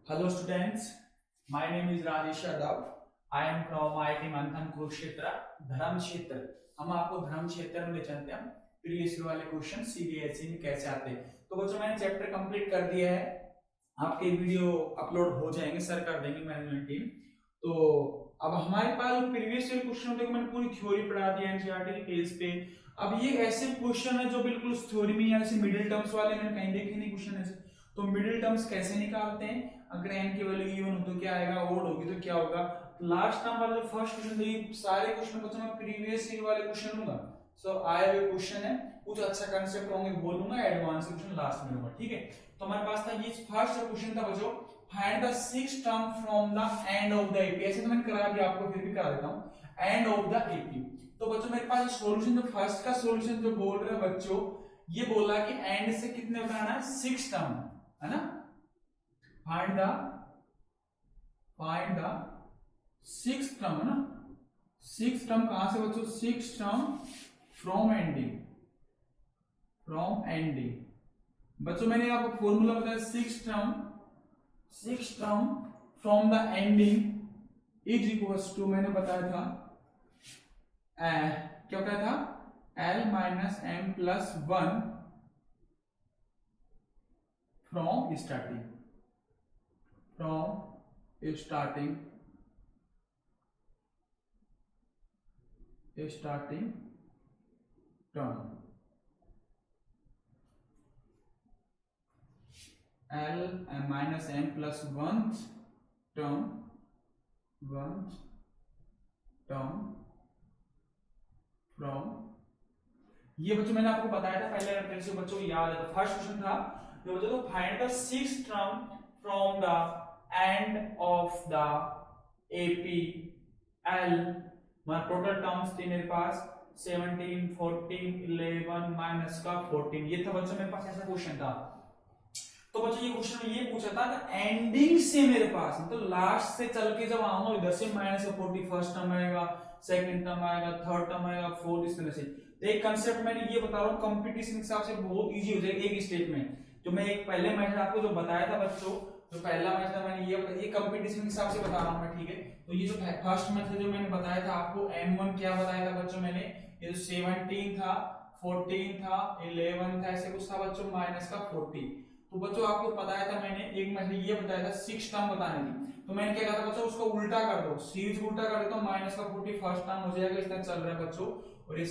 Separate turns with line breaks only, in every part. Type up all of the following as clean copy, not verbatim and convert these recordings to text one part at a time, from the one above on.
Hello students, my name is Rajesh Yadav. I am from IIT Manthan Kurukshetra धर्म क्षेत्र। हम आपको धर्म क्षेत्र में ले चलते हैं। प्रीवियस ईयर वाले क्वेश्चन सीबीएसई में कैसे आते हैं। तो बच्चों मैंने चैप्टर कंप्लीट कर दिया है, आपके वीडियो अपलोड हो जाएंगे, सर कर देंगे मैनेजमेंट टीम। तो अब हमारे पास प्रीवियस ईयर क्वेश्चन देखो, मैंने पूरी थ्योरी पढ़ा दी एनसीईआरटी के पेज पे। अब ये ऐसे क्वेश्चन है जो बिल्कुल थ्योरी में या ऐसे मिडिल टर्म्स वाले मैंने कहीं देखे नहीं क्वेश्चन ऐसे। तो मिडिल टर्म्स कैसे निकालते हैं, अगर n की वैल्यू इवन हो तो क्या आएगा, ओड होगी तो क्या होगा। लास्ट टाइम वाला जो फर्स्ट क्वेश्चन था, सारे क्वेश्चन बच्चों मैं प्रीवियस ईयर वाले क्वेश्चन लूंगा। सो आए हुए क्वेश्चन है, कुछ अच्छा कंसेप्ट होंगे बोलूंगा, एडवांस क्वेश्चन लास्ट में होगा, ठीक है। तो हमारे पास था ये फर्स्ट क्वेश्चन था बच्चों, find the sixth term from the end of the AP. ऐसे तो मैंने करा दिया आपको, फिर भी करा देता हूं, एंड ऑफ द एपी। तो बच्चों मेरे पास सॉल्यूशन, जो फर्स्ट का सॉल्यूशन जो बोल रहे हैं बच्चों, ये बोला कि एंड से कितने बताना है, सिक्स टर्म है ना। फाइंड द सिक्स्थ टर्म है ना। सिक्स्थ टर्म कहां से बच्चों, सिक्स्थ टर्म फ्रॉम एंडिंग। बच्चों मैंने आपको फॉर्मूला बताया, sixth term from the ending is equals to, मैंने बताया था क्या बताया था, l minus m plus one from starting term, l minus m plus one term from, ये बच्चों मैंने आपको बताया था पहले, अगर से बच्चों को याद है तो फर्स्ट क्वेश्चन था जो बच्चों को find the sixth term from the end of the AP L. Total terms थी मेरे पास 17, 14, 11 माइनस का 14। ये था बच्चों मेरे पास ऐसा क्वेश्चन था। तो बच्चों ये क्वेश्चन ये पूछा था कि एंडिंग से मेरे पास, तो लास्ट से चल के जब आऊंगा इधर से माइनस का 40 फर्स्ट टर्म आएगा, सेकंड टर्म आएगा, थर्ड टर्म आएगा, फोर्थ, इस तरह से। तो एक कंसेप्ट मैंने ये बता रहा हूँ, कंपटीशन के हिसाब से बहुत इजी हो जाएगा एक स्टेप में। जो मैं एक पहले मेथड आपको जो बताया था बच्चों, जो पहला मेथड मैंने ये कंपटीशन के हिसाब से बता रहा हूँ मैं, ठीक है। तो ये जो फर्स्ट मेथड जो मैंने बताया था आपको, M1 क्या बताया था बच्चों मैंने, ये जो 17 था, 14 था, 11 था, ऐसे कुछ था बच्चों, माइनस का 40। तो बच्चों आपको बताया था मैंने, एक मैंने ये बताया था सिक्स टर्म बताने की। तो मैंने क्या कहा था बच्चों, उसको उल्टा कर दो, सीरीज उल्टा कर देता हूं, माइनस का 40 फर्स्ट टर्म हो जाएगा, इस तरह चल रहा है बच्चों। और ये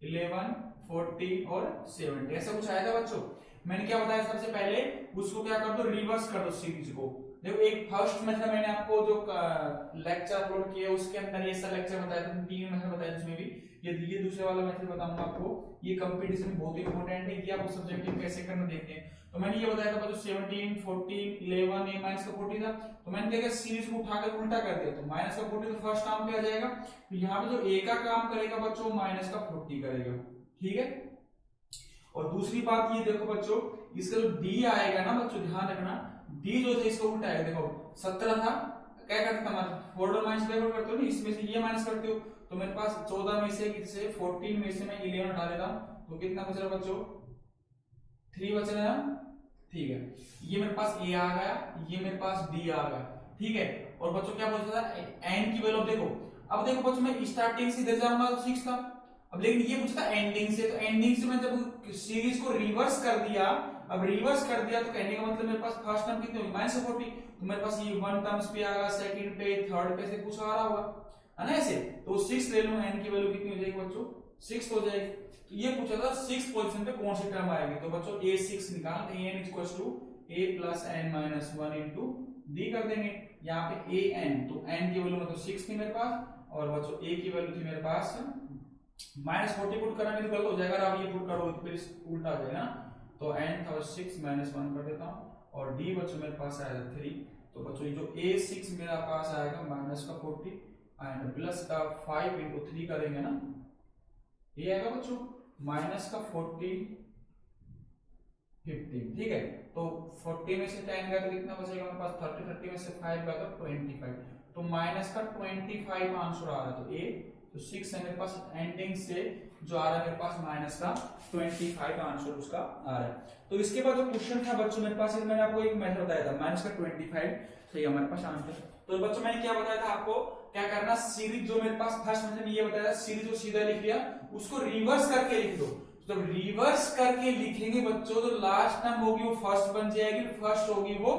11, 14 और 70 ऐसा कुछ आया था बच्चों। मैंने क्या बताया, सबसे पहले उसको क्या कर दो, रिवर्स कर दो सीरीज को। देखो एक फर्स्ट मेथड मैंने आपको जो लेक्चर अपलोड किया उसके अंदर ये सब लेक्चर बताया था, तीन मेथड बताया जिसमें भी ये दूसरे वाला मेथड बताऊंगा आपको, ये कंपटीशन बहुत इंपॉर्टेंट है, ये आपको सब्जेक्टिव कैसे करना देखते हैं। तो मैंने ये बताया था बच्चों 17, 14, 11, ये माइनस का 40 था। तो मैंने क्या किया, सीरीज को उठाकर उल्टा कर दिया, तो माइनस का 40 तो फर्स्ट टर्म पे आ जाएगा, तो यहाँ पे जो ए का काम करेगा बच्चों, माइनस का 40 करेगा, ठीक है। और दूसरी बात ये देखो बच्चों, इसका जो डी आएगा ना बच्चों, ध्यान रखना, डी जो था इसका उल्टा है। देखो 17 था, क्या करते हमारा फॉरवर्ड माइनस बैकवर्ड करते हो ना, इसमें से ये माइनस करते हो, तो मेरे पास 14 में से 14 में से मैं 11 हटा देता हूं, तो कितना बच रहा बच्चों, 3 बच रहा है, ठीक है। ये मेरे पास ए आ गया, ये मेरे पास डी आ गया, ठीक है। और बच्चों क्या बोल रहा था, एन की वैल्यू देखो, अब देखो बच्चों मैं स्टार्टिंग से इधर जाऊंगा तो 6 था, अब लेकिन ये पूछता एंडिंग से, तो एंडिंग से मैं जब सीरीज को रिवर्स कर दिया, अब रिवर्स कर दिया तो कहने का मतलब मेरे पास फर्स्ट टर्म कितनी होगी, -40। तो मेरे पास ये वन टर्म्स पे आएगा, सेकंड पे, थर्ड पे से कुछ आ रहा होगा, है ना ऐसे। तो 6 ले लूं, एन की वैल्यू कितनी हो जाएगी बच्चों, 6 हो जाएगी। तो ये पूछा था 6 पोजीशन पे कौन सी टर्म आएगी, तो बच्चों a6 निकाल, an equals to a plus n minus 1 into d कर देंगे। यहाँ पे an, तो n की वैल्यू मतलब 6 थी मेरे पास, और बच्चों a की वैल्यू थी मेरे पास -40 पुट कराने तो गलत हो जाएगा, आप ये पुट करो तो फिर उल्टा आ जाएगा ना। तो n था 6 माइनस 1 कर देता हूँ, और d बच्चों मेरे पास आएगा 3। तो बच्चों ये जो a6 मेरा पास आएगा माइनस का 40 एंड प्लस का 5 इंटू 3 करेंगे ना, ये आएगा बच्चों माइनस का 40, 15, ठीक है। तो 40 में से 10 गया तो कितना बचेगा मेरे पास, 30, 30 में से 5 गया तो 25, तो माइनस का 25 आंसर आ रहा है। तो ए तो 6 है मेरे पास एंडिंग से जो आ रहा है मेरे पास माइनस का 25 आंसर उसका आ रहा है। तो इसके बाद जो क्वेश्चन था बच्चों मेरे पास, मैंने आपको एक मेथड बताया था माइनस का 25 सही हमारे पास आंसर। तो बच्चों मैंने क्या बताया था आपको, क्या करना, सीरीज जो मेरे पास फर्स्ट मैंने ये बताया सीरीज जो सीधा लिख लिया उसको रिवर्स करके लिख दो। जब रिवर्स करके लिखेंगे बच्चों तो लास्ट टर्म होगी वो फर्स्ट बन जाएगी, फर्स्ट होगी वो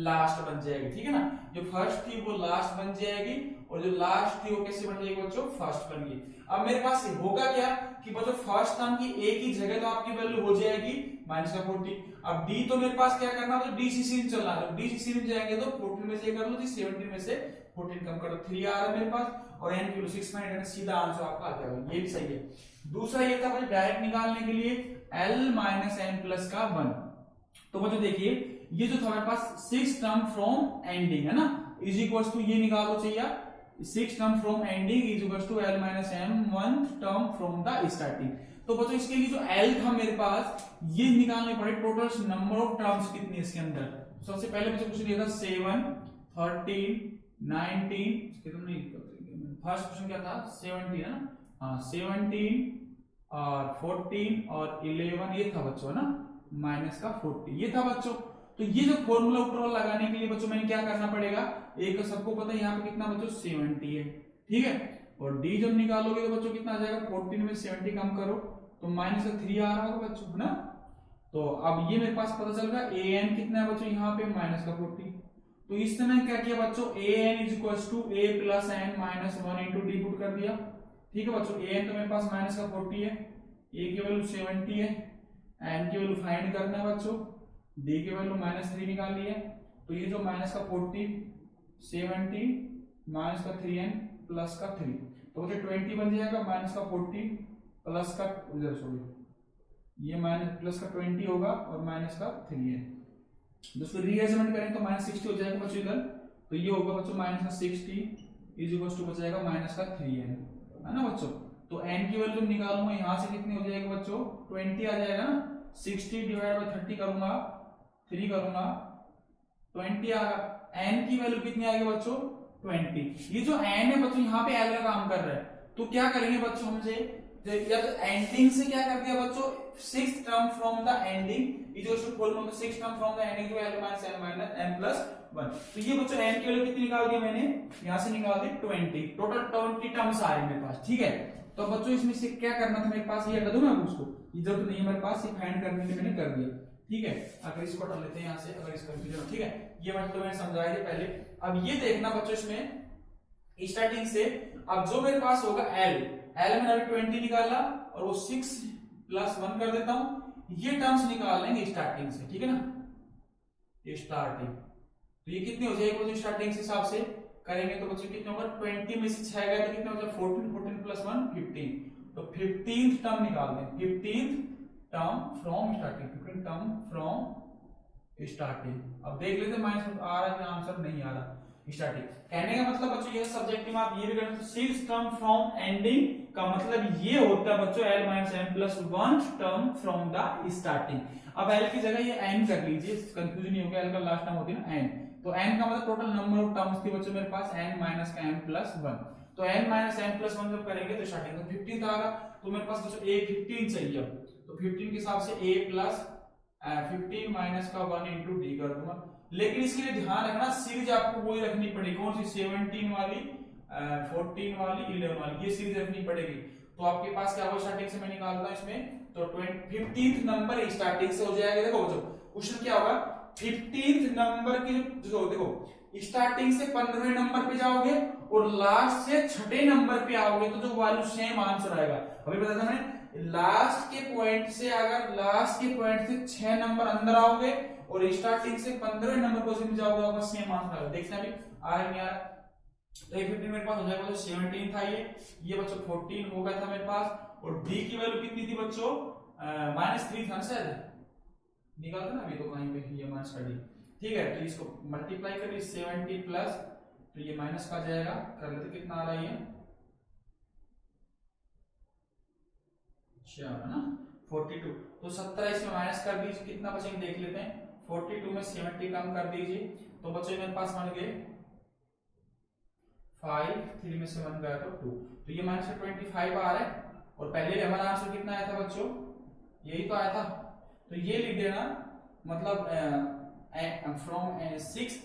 लास्ट बन जाएगी, ठीक है ना। जो फर्स्ट थी वो लास्ट बन जाएगी और जो लास्ट थी वो कैसे बन जाएगी बच्चों, फर्स्ट बन गई। अब मेरे पास होगा क्या कि बच्चों फर्स्ट टर्म की एक ही जगह तो आपकी वैल्यू हो जाएगी माइनस का 40। अब डी तो मेरे पास क्या करना, तो डी सी सीरीज चलना है, डी सी सीरीज जाएंगे तो 14 में से कर लो, 17 में से 14 कम करो, 3 आ रहा है मेरे पास और n की 6 सीधा आंसर आपका आ जाएगा, ये भी सही है। दूसरा ये था मुझे डायरेक्ट निकालने के लिए l माइनस एन प्लस का 1। तो बच्चों देखिए ये जो था हमारे पास 6 टर्म फ्रॉम एंडिंग है ना, इज इक्वल्स टू ये निकालो चाहिए 6 term from ending is equals to l minus m 1 term from the starting. तो बच्चों इसके लिए जो l था मेरे पास ये निकालने पड़े टोटल नंबर ऑफ टर्म्स कितनी है इसके अंदर। सबसे पहले मुझे क्वेश्चन दिया था 7 13 19, फर्स्ट क्वेश्चन क्या था 17 है ना, हाँ 17 और 14 और 11 ये था बच्चों ना माइनस का 40 ये था बच्चों। तो ये जो फॉर्मूला ऊपर लगाने के लिए बच्चों मैंने क्या करना पड़ेगा, एक सबको पता है यहाँ पे कितना बच्चों 70 है, ठीक है। और डी जब निकालोगे तो बच्चों कितना आ जाएगा, 14 में 70 कम करो तो माइनस का 3 आ रहा होगा बच्चों है ना। तो अब ये मेरे पास पता चल रहा है an कितना है बच्चों यहाँ पे माइनस का 40। तो इस समय क्या किया बच्चों an is equal to a plus n minus 1 into d put कर दिया, ठीक है बच्चों। an तो मेरे पास माइनस का 40 है, a की वैल्यू 70 है, n की वैल्यू फाइंड करना है बच्चों, d की वैल्यू माइनस 3 निकाल ली है। तो ये जो माइनस का 40 70 माइनस का 3n प्लस का 3 तो बच्चों 20 बन जाएगा, माइनस का 40 प्लस का इधर सॉरी ये माइनस प्लस का 20 होगा और माइनस का 3 है। दोस्तों रीअरेंजमेंट करें तो माइनस 60 हो जाएगा बच्चों इधर, तो ये होगा बच्चों माइनस का 60 इज इक्वल टू बचेगा माइनस का 3n है ना बच्चों। तो n की वैल्यू निकालूंगा यहाँ से कितनी हो जाएगी बच्चों 20 आ जाएगा ना, 60 डिवाइड बाय 30 करूंगा 3 करूंगा 20 आएगा, n की वैल्यू कितनी आएगी बच्चों 20। ये जो n है बच्चों यहाँ पे l का काम कर रहा है, तो क्या करेंगे बच्चों हमसे या तो एंडिंग से क्या कर दिया बच्चों 6th term from the ending is equal to formula में 6th term from the ending जो l minus n minus n plus 1। तो ये बच्चों n की वैल्यू कितनी निकाल दी मैंने, यहां से निकाल दी 20, टोटल 20 टर्म्स आ रहे मेरे पास, ठीक है। तो बच्चों इसमें से क्या करना था मेरे पास, ये हटा दूं मैं उसको, ये जरूरत नहीं है मेरे पास, ये फाइंड करने के लिए मैंने कर दिया, ठीक है। अगर इसको हटा लेते हैं यहां से, अगर इसका कंफ्यूजन, ठीक है, ये मतलब मैंने समझाया था पहले। अब ये देखना बच्चों इसमें स्टार्टिंग से अब जो मेरे पास होगा l मैंने अभी 20 निकाला और वो 6 प्लस 1 कर देता हूं, ये टर्म्स निकाल लेंगे स्टार्टिंग से, ठीक है ना, ये स्टार्टिंग। तो ये कितनी हो जाएगी बच्चों स्टार्टिंग से हिसाब से करेंगे तो बच्चों कितने होगा 20 में से 6 गए तो कितने हो जाए 14 प्लस 1 15। तो 15th टर्म निकाल दें, 15th term from starting, 15th term from starting. अब देख लेते माइनस आ रहा है आंसर नहीं आ रहा स्टार्टिंग। कहने का मतलब बच्चों ये सब्जेक्ट में आप ये भी करते 6 टर्म फ्रॉम एंडिंग का मतलब ये होता है बच्चों l minus m plus 1 term from the starting. अब l की जगह ये n कर लीजिए, कंफ्यूजन नहीं होगा, l का लास्ट टर्म होती है ना n, तो n का मतलब टोटल नंबर ऑफ टर्म्स थी बच्चों मेरे पास n माइनस का m प्लस 1। तो n माइनस m प्लस 1 जब करेंगे तो स्टार्टिंग का 15 आ रहा, तो मेरे पास बच्चों a 15 चाहिए, तो 15 के हिसाब से a प्लस 15 माइनस का 1 इंटू डी कर दूंगा। लेकिन इसके लिए ध्यान रखना सीरीज आपको वही रखनी पड़ेगी, कौन सी 17 वाली 14 वाली 11 वाली, ये सीरीज रखनी पड़ेगी। तो आपके पास क्या होगा स्टार्टिंग से मैं निकालता हूं इसमें, तो 15th नंबर स्टार्टिंग से हो जाएगा। देखो बच्चों क्वेश्चन क्या होगा 15th नंबर की जो देखो स्टार्टिंग से 15वें नंबर पे जाओगे और लास्ट से 6ठे नंबर पे आओगे तो जो वैल्यू सेम आंसर आएगा। अभी बताया था मैंने लास्ट के पॉइंट से, अगर लास्ट के पॉइंट से 6 नंबर अंदर आओगे और स्टार्टिंग से 15वें नंबर पोजीशन पे जाओगे आपका सेम आंसर आएगा। देखते हैं अभी आ रहा है यार, तो ये 15 मेरे पास हो जाएगा, तो 17 था ये बच्चों 14 हो गया था मेरे पास, और d की वैल्यू कितनी थी बच्चों -3 था शायद, निकाल था ना अभी तो कहीं पे ये माइनस का d, ठीक है। तो इसको मल्टीप्लाई करिए 70 प्लस, तो ये माइनस का जाएगा, कर लेते कितना आ रहा है ये है ना 42, तो 17 इसमें माइनस कर दीजिए, कितना बचेंगे देख लेते हैं, 42 में 70 कम कर दीजिए, तो बच्चे मेरे पास बन गए 5, 3 में से 1 गया तो 2, तो ये माइनस का 25 आ रहा है। और पहले हमारा आंसर कितना आया था बच्चों, यही तो आया था। तो ये लिख देना, मतलब from six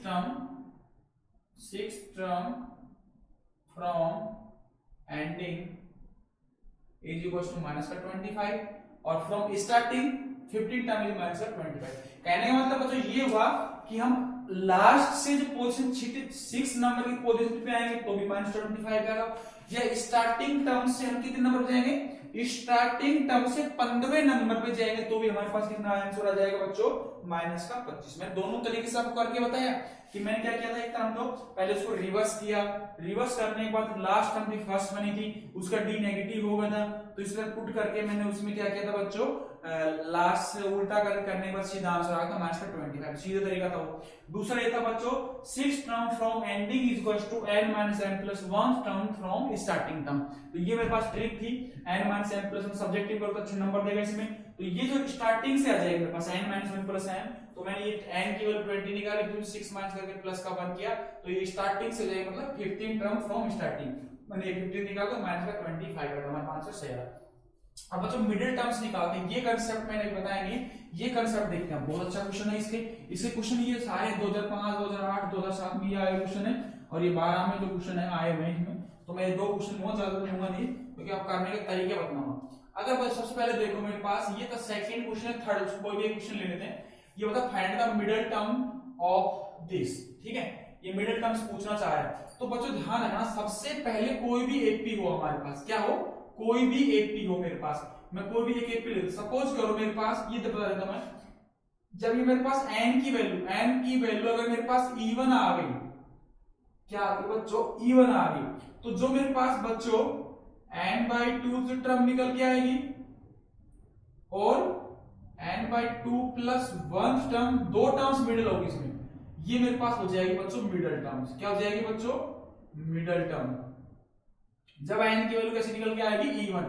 term from ending is equal to minus का 25, और from starting 15 term is minus का 25। कहने का मतलब बच्चों ये हुआ कि हम लास्ट से जो पोजीशन 6 नंबर की पोजीशन पे आएंगे तो भी माइनस 25 आएगा, या स्टार्टिंग टर्म से हम कितने नंबर पे जाएंगे, स्टार्टिंग टर्म से 15वें नंबर पे जाएंगे तो भी हमारे पास कितना आंसर आ जाएगा बच्चों, माइनस का 25। मैं दोनों तरीके से आपको करके बताया कि मैंने क्या किया था, एक टर्म तो पहले उसको रिवर्स किया, रिवर्स करने के बाद लास्ट टर्म थी फर्स्ट बनी थी, उसका डी नेगेटिव हो गया था, तो इसलिए पुट करके मैंने उसमें क्या किया था बच्चों, लास्ट से उल्टा करने के बाद सीधा आंसर आ गया माइनस का 25, सीधा तरीका था वो। दूसरा ये था बच्चों, 6 term from ending is equal to n minus m plus 1 term from starting term. तो ये मेरे पास ट्रिक थी, n minus m plus 1 subjective करो तो अच्छे नंबर देगा इसमें। तो ये जो स्टार्टिंग से आ जाएगा मेरे पास n माइनस 1 प्लस m, तो मैंने ये n की वैल्यू 20 निकाली, फिर 6 माइनस करके प्लस का 1 किया, तो ये स्टार्टिंग से जाएगा, मतलब 15 टर्म फ्रॉम स्टार्टिंग, मैंने ये 15 निकाला तो माइनस का 25 आएगा, हमारा आंसर सही रहा। अब बच्चों मिडिल टर्म्स निकालते हैं, ये कांसेप्ट मैंने बताएंगे, ये कांसेप्ट देखते हैं, बहुत अच्छा क्वेश्चन है इसके क्वेश्चन ये सारे 2005, 2008, 2007 में ये आए क्वेश्चन है, और ये 12 में जो क्वेश्चन है आए हुए हैं, तो मैं ये दो क्वेश्चन बहुत ज्यादा लूंगा नहीं, क्योंकि आप करने के तरीके बताऊंगा। अगर सबसे पहले देखो मेरे पास ये तो सेकंड क्वेश्चन है, थर्ड कोई भी क्वेश्चन ले लेते हैं। ये बता find the middle term of this, ठीक है, ये मिडिल टर्म्स पूछना चाह रहा है। तो बच्चों ध्यान रखना, सबसे पहले कोई भी एपी हो हमारे पास, क्या हो, कोई भी एपी हो मेरे पास, मैं कोई भी एक एपी लेता, सपोज करो मेरे पास ये बता देता मैं, जब ये मेरे पास n की वैल्यू अगर मेरे पास even आ गई, क्या आ गई बच्चों, even आ गई, तो जो मेरे पास बच्चों n/2 से टर्म निकल के आएगी, और n/2 प्लस 1 टर्म, दो टर्म्स मिडिल होगी इसमें, ये मेरे पास हो जाएगी बच्चों मिडिल टर्म्स। क्या हो जाएगी बच्चों, मिडिल टर्म। जब n की वैल्यू कैसे निकल के आएगी, even,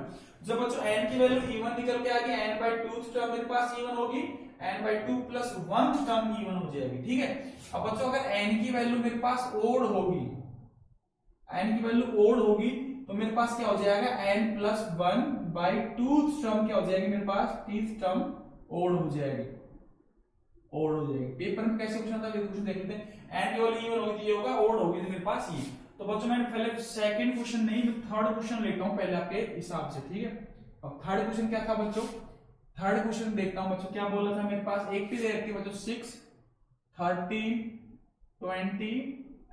जब बच्चों n की वैल्यू even निकल के आएगी, n/2 टर्म मेरे पास even होगी, n/2 प्लस 1 टर्म even हो जाएगी, ठीक है। अब बच्चों अगर n की वैल्यू मेरे पास ओड होगी, n की वैल्यू ओड होगी, तो मेरे पास क्या हो जाएगा, n प्लस 1/2 टर्म क्या हो जाएगी मेरे पास, 30 टर्म ओड हो जाएगी, ओड हो जाएगी। पेपर में कैसे क्वेश्चन था, क्वेश्चन देख लेते हैं, n की वैल्यू even होगी, ये होगा, ओड होगी, तो मेरे पास ये। तो बच्चों मैंने पहले सेकंड क्वेश्चन नहीं, थर्ड क्वेश्चन लेता हूं पहले आपके हिसाब से, ठीक है। अब थर्ड क्वेश्चन क्या था बच्चों, थर्ड क्वेश्चन देखता हूं बच्चों, क्या बोला था मेरे पास, एक भी दे रखी बच्चों 6, 30, 20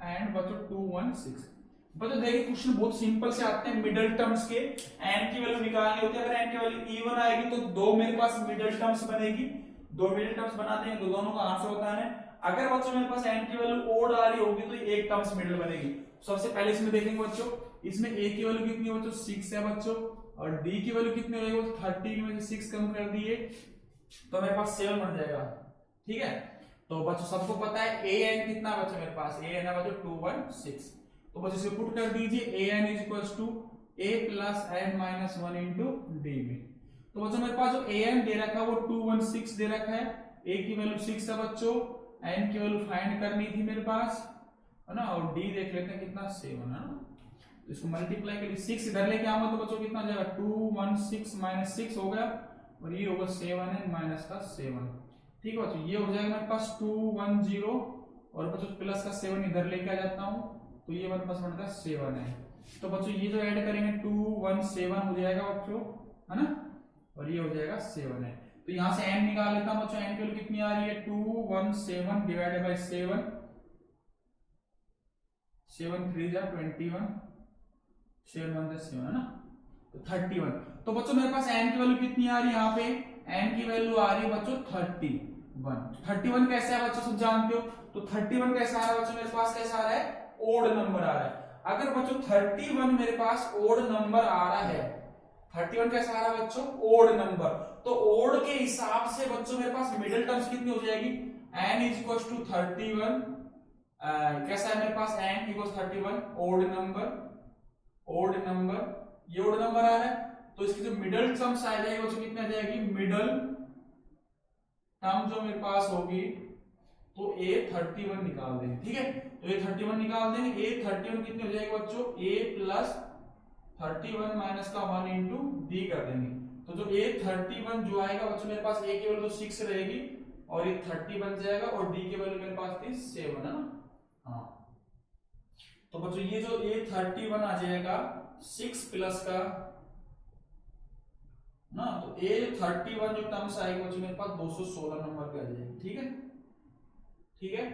एंड बच्चों 2, 1, 6। बच्चों देखिए क्वेश्चन बहुत सिंपल से आते हैं, मिडिल टर्म्स के n की वैल्यू निकालनी होती है, अगर n की वैल्यू इवन आएगी तो दो मेरे पास मिडिल टर्म्स बनेगी, दो मिडिल टर्म्स बना देंगे, तो दोनों का आंसर बताना है। अगर बच्चों मेरे पास n की वैल्यू ओड आ रही होगी तो एक टर्म्स मिडिल बनेगी। सबसे पहले इसमें देखेंगे बच्चों, इसमें a की वैल्यू कितनी है बच्चों, 6 है बच्चों, और d की वैल्यू कितनी होगी, 30 में से 6 कम कर दिए तो मेरे पास 7 बन जाएगा, ठीक है। तो बच्चों सबको पता है an कितना बच्चों, मेरे पास an है बच्चों 216, तो बस इसे पुट कर दीजिए, an is equals to a plus n minus 1 into d में। तो बच्चों मेरे पास जो an दे रखा है वो 216 दे रखा है, a की वैल्यू 6 है बच्चों, n की वैल्यू फाइंड करनी थी मेरे पास, है ना, और d देख लेते हैं कितना, 7 है ना, तो इसको मल्टीप्लाई करिए, 6 इधर लेके आऊंगा तो बच्चों कितना जाएगा, 216 माइनस 6 हो गया, और ये होगा 7 है माइनस का 7, ठीक है बच्चों। ये हो जाएगा मेरे पास 210, और बच्चों प्लस का 7 इधर लेके आ जाता हूँ, तो ये मेरे पास बनता है 7 है। तो बच्चों ये जो ऐड करेंगे 217 हो जाएगा बच्चों, है ना, और ये हो जाएगा 7 है। तो यहाँ से n निकाल लेता हूँ बच्चों, n की वैल्यू कितनी आ रही है, 217 डिवाइडेड बाय 7, 7 3 जा 21, 7 1 7 है ना, तो 31। तो बच्चों मेरे पास n की वैल्यू कितनी आ रही है, यहाँ पे n की वैल्यू आ रही है बच्चों 31। 31 कैसे है बच्चों, सब जानते हो, तो 31 कैसा आ रहा है बच्चों, मेरे पास कैसा आ रहा है, ओड नंबर आ रहा है। अगर बच्चों 31 मेरे पास ओड नंबर आ रहा है, 31 कैसा आ रहा है बच्चों, ओड नंबर, तो ओड के हिसाब से बच्चों मेरे पास मिडिल टर्म्स कितनी हो जाएगी, n इज इक्वल टू 31, कैसा है मेरे पास, n इक्वल 31, ओड नंबर, ओड नंबर, ये ओड नंबर आ रहा है, तो इसकी जो मिडिल टर्म्स आ जाएगी बच्चों कितनी आ जाएगी, मिडिल टर्म जो मेरे पास होगी तो A31 निकाल देंगे, ठीक है। तो A31 निकाल देंगे, A31 कितनी हो जाएगी बच्चों, A प्लस 31 माइनस का 1 इंटू डी कर देंगे। तो जो A31 जो आएगा बच्चों मेरे पास A की वैल्यू तो 6 रहेगी और ये 30 बन जाएगा और D की वैल्यू मेरे पास थी 7 है ना। हाँ तो बच्चों ये जो A31 आ जाएगा 6 प्लस का ना, तो A31 जो टर्म्स आएगी बच्चों मेरे पास 216 नंबर पे आ जाएगी, ठीक है, ठीक है।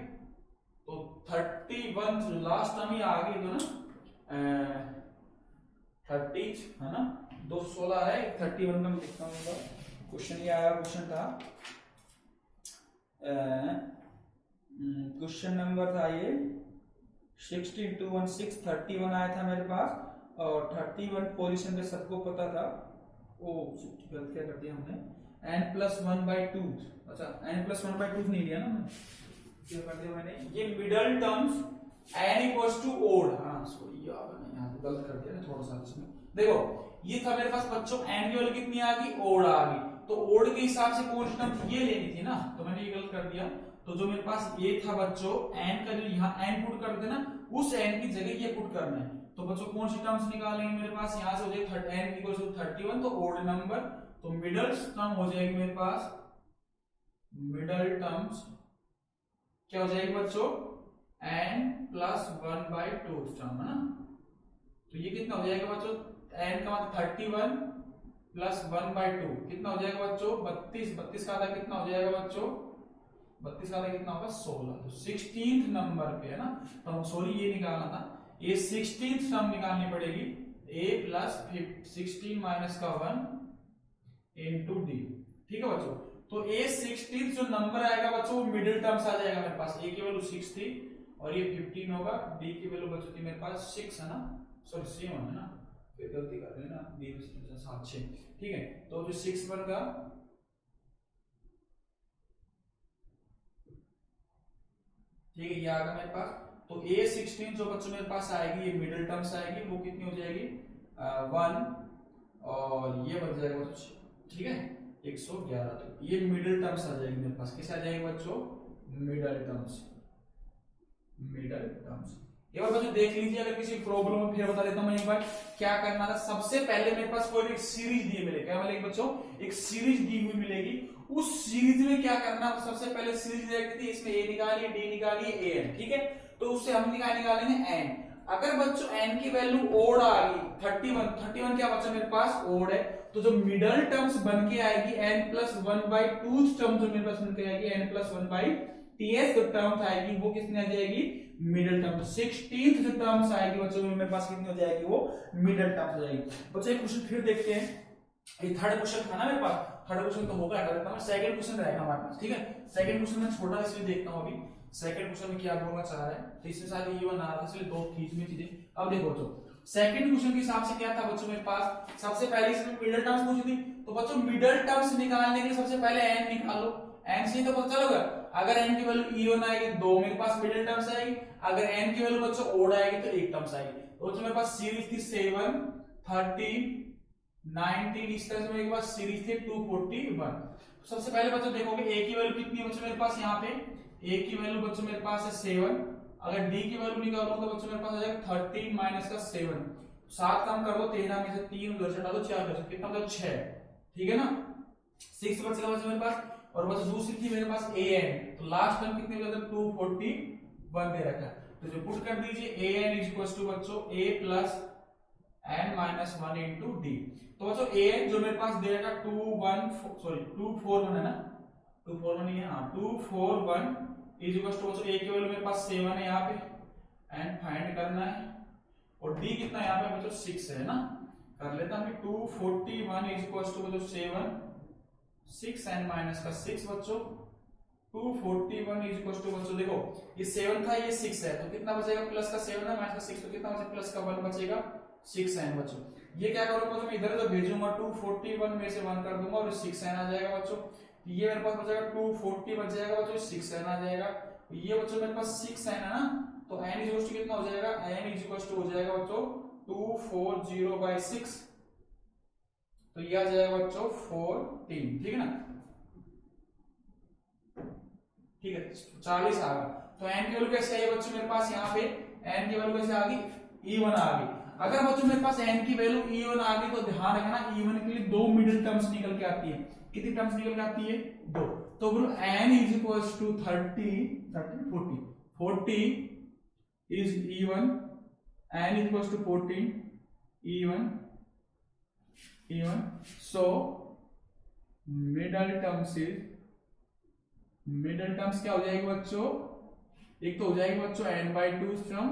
तो 31 लास्ट टर्म ही आ गई तो ना 30 है ना, 216 है, 31 का मैं लिखता हूँ, क्वेश्चन ये आया, क्वेश्चन था क्वेश्चन नंबर था ये 16 2 1 6 31 आया था मेरे पास और 31 पोजीशन पे सबको पता था। ओ गलत क्या कर दिया हमने, n+1/2, अच्छा n+1/2 नहीं लिया ना मैं, क्या कर दिया मैंने, ये middle terms n equals to odd, हाँ सॉरी यार मैंने यहाँ पे गलत कर दिया ना थोड़ा सा इसमें। देखो ये था मेरे पास बच्चों n की वैल्यू कितनी आ गई, ओड आ गई, तो ओड के हिसाब से कौन सी टर्म ये लेनी थी ना, तो मैंने ये गलत कर दिया। तो जो मेरे पास ये था बच्चों n का जो यहाँ n पुट कर देना, उस n की जगह ये पुट करना है। तो बच्चों कौन सी टर्म्स निकालेंगे मेरे पास, यहाँ से हो जाएगी n इक्वल्स टू 31, तो ओड नंबर, तो मिडल टर्म हो जाएगी मेरे पास, मिडल टर्म्स क्या हो जाएगी बच्चों, n+1/2 टर्म है ना। तो ये कितना हो जाएगा बच्चों, n का मतलब 31 प्लस 1/2 कितना हो जाएगा बच्चों, 32, 32 का आधा कितना हो जाएगा बच्चों, 32 का आधा कितना होगा 16, तो 16th नंबर पे है ना। तो सॉरी ये निकालना था, ये 16th टर्म निकालनी पड़ेगी, a प्लस 16 माइनस का 1 इंटू डी, ठीक है बच्चों। तो A16 जो नंबर आएगा बच्चों वो मिडिल टर्म्स आ जाएगा मेरे पास, A की वैल्यू 6 थी और ये 15 होगा, D की वैल्यू बच्चों थी मेरे पास 6 है ना, सॉरी 7 है ना, फिर गलती कर रहे हैं ना, D में 7 6, ठीक है। तो जो 6 बनेगा, ठीक है, ये आ गया मेरे पास। तो A16 जो बच्चों मेरे पास आएगी ये मिडिल टर्म्स आएगी, वो कितनी हो जाएगी 1 और ये बन जाएगा बच्चों, ठीक है 111, तो ये मिडिल टर्म्स आ जाएगी मेरे पास, किस आ जाएगी बच्चों, मिडिल टर्म्स, मिडिल टर्म्स। एक बार बच्चों देख लीजिए, अगर किसी प्रॉब्लम में फिर बता देता हूं मैं एक बार क्या करना था। सबसे पहले मेरे पास कोई एक सीरीज दी मिलेगी, क्या मिलेगी बच्चों, एक सीरीज दी हुई मिलेगी, उस सीरीज में क्या करना, सबसे पहले सीरीज देखी थी, इसमें a निकालिए, d निकालिए, an, ठीक है। तो उससे हम निकालेंगे n। अगर बच्चों n की वैल्यू ओड आ गई 31 क्या बच्चा मेरे पास ओड है, तो जो मिडल टर्म्स बन के आएगी n+1/2 टर्म जो मेरे पास बन के आएगी n+1/ts जो टर्म आएगी वो कितनी आ जाएगी, मिडल टर्म। 16th जो टर्म्स आएगी बच्चों मेरे पास कितनी हो जाएगी, वो मिडल टर्म्स हो जाएगी। बच्चों एक क्वेश्चन फिर देखते हैं, ये थर्ड क्वेश्चन था ना मेरे पास, थर्ड क्वेश्चन तो होगा, सेकंड क्वेश्चन रहेगा हमारे पास, ठीक है। सेकंड क्वेश्चन में छोटा इसलिए देखता हूं अभी सेकंड क्वेश्चन में क्या बोलना चाह रहा है, तो इसमें सारे ये बना रहा था, इसलिए दो खींच में चीजें। अब देखो बच्चों सेकंड क्वेश्चन के हिसाब से क्या था बच्चों मेरे पास, सबसे पहले इसमें मिडल टर्म्स पूछी थी, तो बच्चों मिडल टर्म्स निकालने के लिए सबसे पहले n निकालो, n से तो पता चलेगा, अगर n की वैल्यू e1 आएगी दो मेरे पास मिडिल टर्म्स आएगी, अगर n की वैल्यू बच्चों ओड आएगी तो एक टर्म्स आएगी। तो मेरे पास सीरीज थी 7 13 19, इस तरह से मेरे पास सीरीज थी 241। सबसे पहले बच्चों देखोगे a की वैल्यू कितनी है बच्चों मेरे पास, यहाँ पे a की वैल्यू बच्चों मेरे पास है 7, अगर d की वैल्यू निकालो तो बच्चों मेरे पास आ जाएगा 13 माइनस का 7, 7 कम कर दो 13 में से 3 उधर से डालो 4 उधर से, कितना बचा 6, ठीक है ना, 6 बचेगा बच्चों मेरे पास। और बस दूसरी थी मेरे पास an, तो लास्ट टर्म कितने बचा 241 दे रखा है, तो जो पुट कर दीजिए an इज इक्वल्स टू बच्चों a plus n-1 into D. तो बच्चों an जो मेरे पास दे रखा 241 है ना, 241 नहीं है, हाँ 241 इज इक्वल्स टू बच्चों a की वैल्यू मेरे पास 7 है यहाँ पे, n फाइंड करना है, और d कितना यहाँ पे बच्चों 6 है ना, कर लेता हूं 241 इज इक्वल्स टू बच्चों 7 6 n माइनस का 6 बच्चों, 241 इज इक्वल्स टू बच्चों देखो ये 7 था ये 6 है, तो कितना बचेगा प्लस का 7 है माइनस का 6, तो कितना बचेगा प्लस का 1 बचेगा 6 n बच्चों। ये क्या करूंगा बच्चों, इधर जो भेजूंगा 241 में से 1 कर दूंगा और 6 n आ जाएगा बच्चों। ये मेरे पास बचेगा 240 बच जाएगा बच्चों, 6 n आ जाएगा, ये बच्चों मेरे पास 6 n है ना, तो n इज इक्वल्स टू कितना हो जाएगा, n इज इक्वल्स टू हो जाएगा बच्चों 240/6, तो ये आ जाएगा बच्चों 14, ठीक है ना। ठीक है 40 आ गया। तो n की वैल्यू कैसे आई बच्चों मेरे पास, यहाँ पे n की वैल्यू कैसे आ गई, E1 आ गई। अगर बच्चों मेरे पास n की वैल्यू E1 आ गई तो ध्यान रखना E1 के लिए दो मिडिल टर्म्स निकल के आती है। कितनी टर्म्स निकल के आती है, दो। तो बोलो n is equals to 40 is E1, n is equals to 14 E1, so middle terms क्या हो जाएगी बच्चों, एक तो हो जाएगी बच्चों n/2 टर्म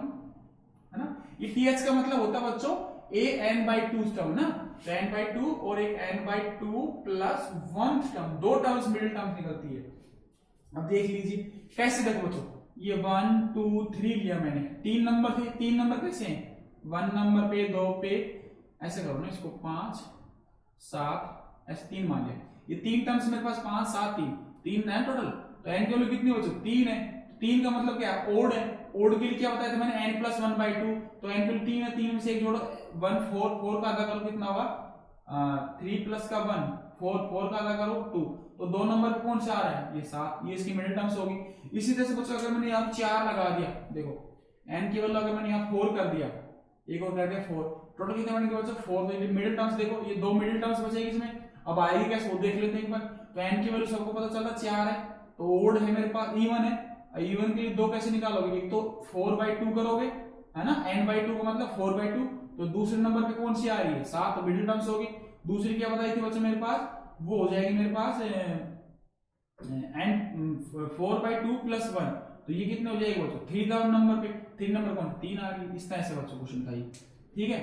है ना, ये th का मतलब होता है बच्चों a n/2 टर्म ना, तो n/2 और एक n/2 प्लस 1 टर्म, दो टर्म्स मिडिल टर्म्स निकलती है। अब देख लीजिए कैसे, देखो बच्चों ये 1 2 3 लिया मैंने, तीन नंबर थे, तीन नंबर कैसे हैं, 1 नंबर पे 2 पे, ऐसे करो ना इसको 5 7 ऐसे 3 मान लिया। ये तीन टर्म्स मेरे पास 5 7 3 है टोटल, तो n की वैल्यू कितनी बच्चों 3 है। 3 का मतलब क्या है, ओड है। ओड के लिए क्या बताया था मैंने, n + 1/2, तो n की वैल्यू 3 है, 3 में से एक जोड़ो 1 4 का आधा करो कितना होगा 3 प्लस का 1 4 का आधा करो 2, तो दो नंबर पे कौन सा आ रहा है, ये 7, ये इसकी मिडिल टर्म्स होगी। इसी तरह से बच्चों अगर मैंने यहाँ 4 लगा दिया, देखो n की वैल्यू अगर मैंने यहाँ 4 कर दिया, एक और कर दिया 4, टोटल कितने बनेंगे बच्चों 4, तो ये मिडिल टर्म्स देखो, ये दो मिडिल टर्म्स बचेगी इसमें। अब आएगी कैसे वो देख लेते हैं एक बार। तो n की वैल्यू सबको पता चला 4 है, तो ओड है मेरे पास E1 है। E1 के लिए दो कैसे निकालोगे, एक तो 4/2 करोगे है ना, n/2 का मतलब 4/2, तो दूसरे नंबर पे कौन सी आ रही है 7, तो मिडिल टर्म्स होगी। दूसरी क्या बताई थी बच्चों मेरे पास, वो हो जाएगी मेरे पास n 4/2 + 1, तो ये कितने हो जाएगी बच्चों 3 नंबर पे, 3 नंबर कौन 3 आ गई। इस तरह से बच्चों क्वेश्चन था ये, ठीक है।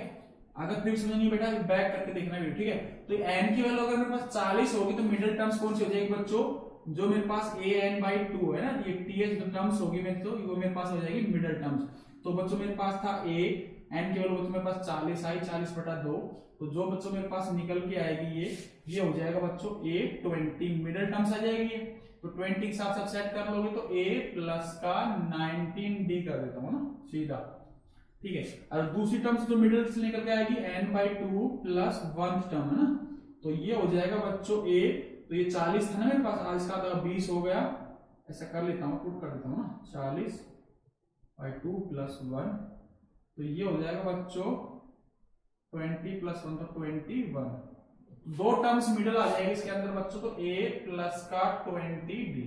अगर फिर समझ नहीं बेटा बैक करके देखना वीडियो, ठीक है। तो n की वैल्यू अगर मेरे पास 40 होगी तो मिडिल टर्म्स कौन सी हो जाएगी बच्चों, जो मेरे पास an/2 है ना, ये th जो टर्म्स होगी मेरे, तो वो मेरे पास हो जाएगी मिडिल टर्म्स। तो बच्चों मेरे पास था a, n की वैल्यू बच्चों मेरे पास 40 आई, 40/2, तो जो बच्चों मेरे पास निकल के आएगी ये हो जाएगा बच्चों a20 मिडिल टर्म्स आ जाएगी ये। तो 20 के साथ सब सेट कर लोगे तो a प्लस का 19d कर देता हूं ना सीधा, ठीक है। और दूसरी टर्म जो मिडिल से निकल के आएगी n/2 प्लस 1 टर्म है ना, तो ये हो जाएगा बच्चों a, तो ये 40 था ना मेरे पास, आज इसका 20 हो गया, ऐसा कर लेता हूँ पुट कर देता हूँ ना 40/2 प्लस 1, तो ये हो जाएगा बच्चों 20 + 1 तो 21, दो टर्म्स मिडिल आ जाएगी इसके अंदर बच्चों, तो a प्लस का 20d,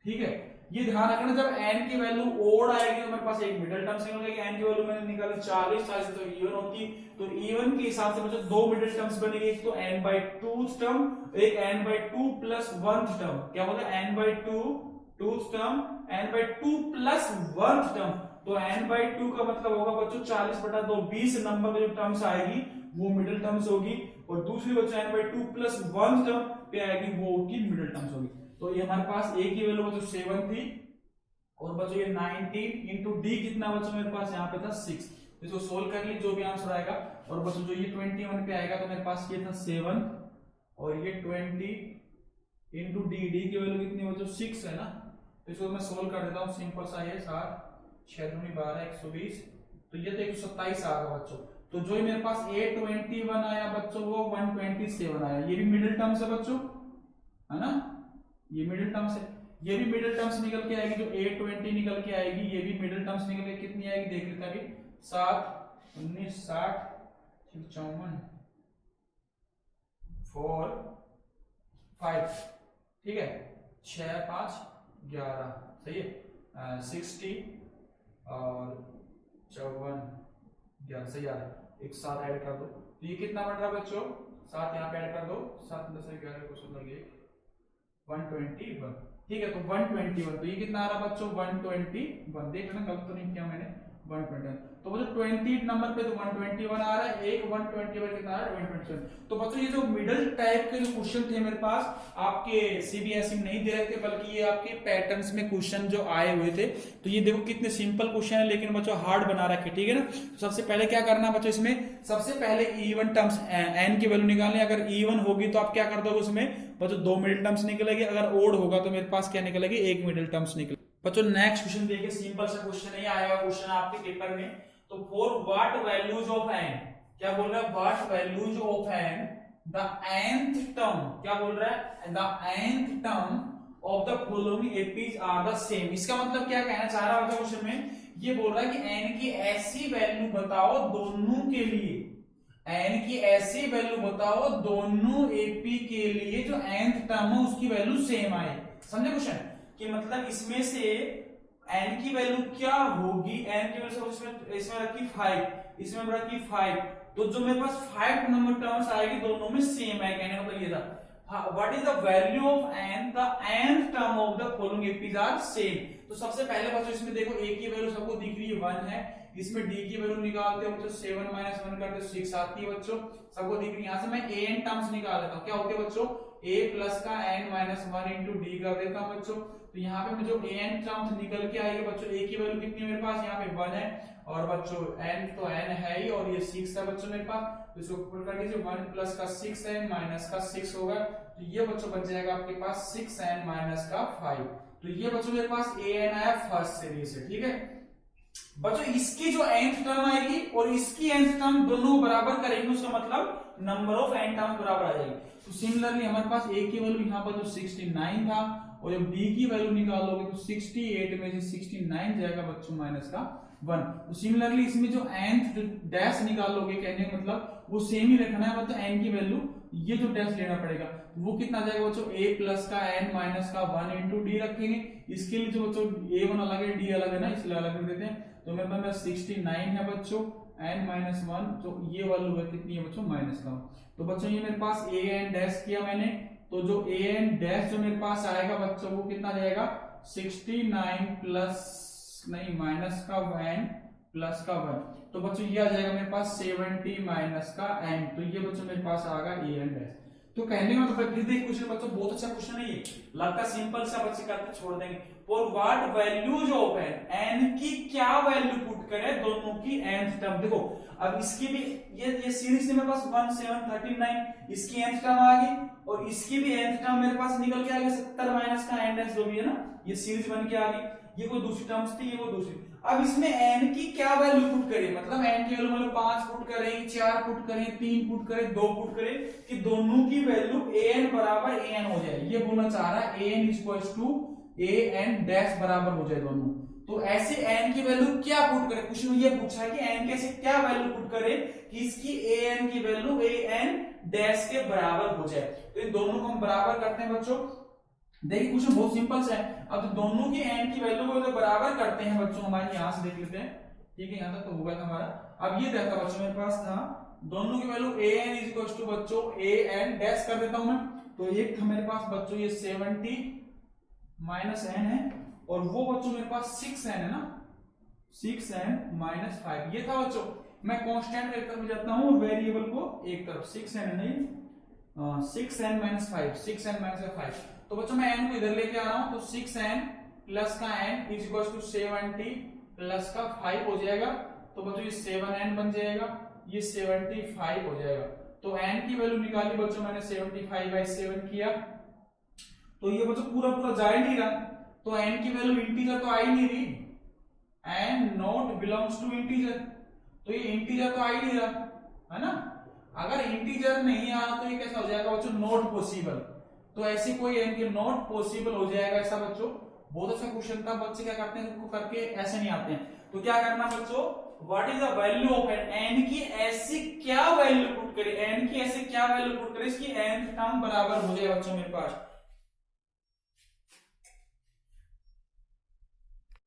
ठीक है। ये ध्यान रखना जब n की वैल्यू ओड आएगी तो मेरे पास एक मिडिल टर्म्स निकलेगी। n की वैल्यू मैंने निकाली 40 तो E1 होती, तो E1 के हिसाब से बच्चों दो मिडिल टर्म्स बनेगी, एक तो n/2 टर्म, एक n/2 + 1 टर्म। क्या बोला n/2 टर्म, n/2 + 1 टर्म, तो n/2 का मतलब होगा बच्चों 40/2, 20 नंबर में जो टर्म्स आएगी वो मिडिल टर्म्स होगी, और दूसरी बच्चों n/2 + 1 टर्म पे आएगी वो की मिडिल टर्म्स होगी। तो ये हमारे पास a की वैल्यू बच्चों 7 थी, और बच्चों ये 19 इंटू d कितना बच्चों मेरे पास यहाँ पे था 6, इसको सोल्व कर लीजिए जो भी आंसर आएगा। और बच्चों जो ये 21 पे आएगा तो मेरे पास ये था 7, और ये 20 इंटू d की वैल्यू कितनी बच्चों 6 है ना, तो इसको मैं सोल्व कर देता हूँ, सिंपल सा ये 7 6 दूनी 12 120, तो ये तो 127 आ गया बच्चों। तो जो मेरे पास a21 आया बच्चों वो 127 आया, ये भी मिडिल टर्म्स है बच्चों है ना, ये मिडिल टर्म्स है, ये भी मिडिल टर्म्स निकल के आएगी, जो a20 निकल के आएगी ये भी मिडिल टर्म्स निकल के कितनी आएगी देख लेते हैं अभी, 7 19 60 54 4 5, ठीक है 6 5 11, सही है 60 और 54 11, सही आ रहा है। एक साथ ऐड कर दो, तो ये कितना बन रहा है बच्चों 7, यहाँ पे ऐड कर दो 7 10 11 क्वेश्चन लगे 121, ठीक है। तो 121, तो ये कितना आ रहा बच्चों 121, देख लेना गलत तो नहीं किया मैंने, 121, तो बच्चों 20 नंबर पे तो 121 आ रहा है, एक 121 कितना आ रहा है 127। तो बच्चों ये जो मिडिल टाइप के जो क्वेश्चन थे मेरे पास आपके सीबीएसई में नहीं दे रहे थे, बल्कि ये आपके पैटर्न्स में क्वेश्चन जो आए हुए थे, तो ये देखो कितने सिंपल क्वेश्चन है लेकिन बच्चों हार्ड बना रखे, ठीक है ना। तो सबसे पहले क्या करना है बच्चों, इसमें सबसे पहले E1 टर्म्स n की वैल्यू निकालनी, अगर E1 होगी तो आप क्या कर दोगे उसमें बच्चों दो मिडिल टर्म्स निकलेगी, अगर ओड होगा तो मेरे पास क्या निकलेगी एक मिडिल टर्म्स निकलेगी। बच्चों नेक्स्ट क्वेश्चन देखिए, सिंपल सा क्वेश्चन है, आया हुआ क्वेश्चन आपके पेपर में। तो for what values of n, क्या बोल रहा है what values of n the nth term, क्या बोल रहा है the nth term of the following APs are the same. इसका मतलब क्या कहना चाह रहा है क्वेश्चन में, ये बोल रहा है कि n की ऐसी वैल्यू बताओ दोनों के लिए, n की ऐसी वैल्यू बताओ दोनों एपी के लिए जो nth टर्म है उसकी वैल्यू सेम आए। समझे क्वेश्चन कि मतलब इसमें से n की वैल्यू क्या होगी, n की वैल्यू इसमें रखी 5, इसमें रखी 5, तो जो मेरे पास 5 नंबर टर्म्स आएगी दोनों में सेम है। कहने का मतलब ये था what is the value of n, the nth term of the following APs are same. तो सबसे पहले बच्चों इसमें देखो a की वैल्यू सबको दिख रही है 1 है, इसमें d की वैल्यू निकालते हो बच्चों 7 माइनस 1 करते हो 6 आती है बच्चों, सबको दिख रही है। यहां से मैं an टर्म्स निकाल देता हूं, क्या होते हैं बच्चों a प्लस का n माइनस 1 इंटू डी कर देता हूं बच्चों। तो यहाँ पे जो an टर्म्स निकल के आएगी बच्चों, a की वैल्यू कितनी है मेरे पास, यहाँ पे 1 है, और बच्चों n तो n है ही, और ये 6 है बच्चों मेरे पास, तो इसको पुट कर दीजिए 1 प्लस का 6 है माइनस का 6 होगा, तो ये बच्चों बच जाएगा आपके पास 6n माइनस का 5। तो ये बच्चों मेरे पास an आया फर्स्ट सीरीज से। ठीक है बच्चों, इसकी जो nth टर्म आएगी और इसकी nth टर्म दोनों बराबर करेंगे, उसका मतलब नंबर ऑफ n टर्म्स बराबर आ जाएगी। तो सिमिलरली हमारे पास a की वैल्यू यहाँ पर जो 69 था, और जब d की वैल्यू निकालोगे तो 68 में से 69 जाएगा बच्चों माइनस का 1। तो सिमिलरली इसमें जो nth जो डैश निकालोगे, कहने का मतलब वो सेम ही रखना है बच्चों, n की वैल्यू ये जो डैश लेना पड़ेगा, वो कितना जाएगा बच्चों a प्लस का n माइनस का 1 इंटू डी रखेंगे। इसके लिए जो बच्चों a1 अलग है d अलग है ना, इसलिए अलग कर देते हैं। तो मेरे पास 69 है बच्चों, n माइनस 1, तो ये वैल्यू है कितनी है बच्चों माइनस का। तो बच्चों ये मेरे पास a n डैश किया मैंने, तो जो a n डैश जो मेरे पास आएगा बच्चों वो कितना जाएगा 69 प्लस नहीं माइनस का n प्लस का 1, तो बच्चों ये आ जाएगा मेरे पास 70 माइनस का n। तो ये बच्चों मेरे पास आ गया a n डैश। तो कहने का मतलब फिर देख क्वेश्चन बच्चों बहुत अच्छा क्वेश्चन है ये, लगता सिंपल सा बच्चे करके छोड़ देंगे। For what values of n की क्या वैल्यू पुट करें दोनों की nth टर्म। देखो अब इसकी भी ये सीरीज मेरे पास 1 7 39, इसकी nth टर्म आ गई, और इसकी भी nth टर्म मेरे पास निकल के आ गई 70 माइनस का n डैश जो भी है ना, ये सीरीज बन के आ गई। ये कोई दूसरी टर्म्स थी, ये वो दूसरी। अब इसमें n की क्या वैल्यू पुट करें, मतलब n की वैल्यू मतलब 5 पुट करें, 4 पुट करें, 3 पुट करें, 2 पुट करें, कि दोनों की वैल्यू an बराबर an हो जाए। ये बोलना चाह रहा है an equals to an dash बराबर हो जाए दोनों। तो ऐसे n की वैल्यू क्या पुट करें, क्वेश्चन में ये पूछा है कि n कैसे क्या वैल्यू पुट करें कि इसकी an की वैल्यू an डैश के बराबर हो जाए। तो इन दोनों को हम बराबर करते हैं बच्चों। देखिए क्वेश्चन बहुत सिंपल सा है। अब तो दोनों की n की वैल्यू को बराबर करते हैं बच्चों, हमारे यहां से देख लेते हैं। ठीक है, यहां तक तो हो गया था हमारा। अब ये रहता बच्चों मेरे पास था दोनों की value an is equal to बच्चों an डैश कर देता हूं मैं। तो एक था मेरे पास बच्चों ये 70 माइनस n है, और वो बच्चों मेरे पास 6n है ना, 6n माइनस 5 ये था बच्चों। मैं कांस्टेंट एक तरफ जाता हूं और वेरिएबल को एक तरफ, 6n नहीं 6n माइनस 5, 6n माइनस 5। तो बच्चों मैं n को इधर लेके आ रहा हूं, तो 6n प्लस का n is equal to 70 plus का 5 हो जाएगा। तो बच्चों ये 7n बन जाएगा, ये 75 हो जाएगा। तो n की वैल्यू निकाली बच्चों मैंने 75/7 किया, तो ये बच्चों पूरा पूरा जा ही नहीं रहा, तो n की वैल्यू इंटीजर तो आ ही नहीं रही, n not belongs to integer, तो ये इंटीजर तो आ ही नहीं रहा है ना। अगर इंटीजर नहीं आ तो ये कैसा हो जाएगा बच्चों नॉट पॉसिबल। तो ऐसी कोई n की नॉट पॉसिबल हो जाएगा ऐसा बच्चों। बहुत अच्छा क्वेश्चन था, बच्चे क्या करते हैं इसको करके ऐसे नहीं आते हैं। तो क्या करना बच्चों, what is the value of n की ऐसी क्या वैल्यू पुट करें, n की ऐसी क्या वैल्यू पुट करें इसकी nth टर्म बराबर हो जाए बच्चों मेरे पास।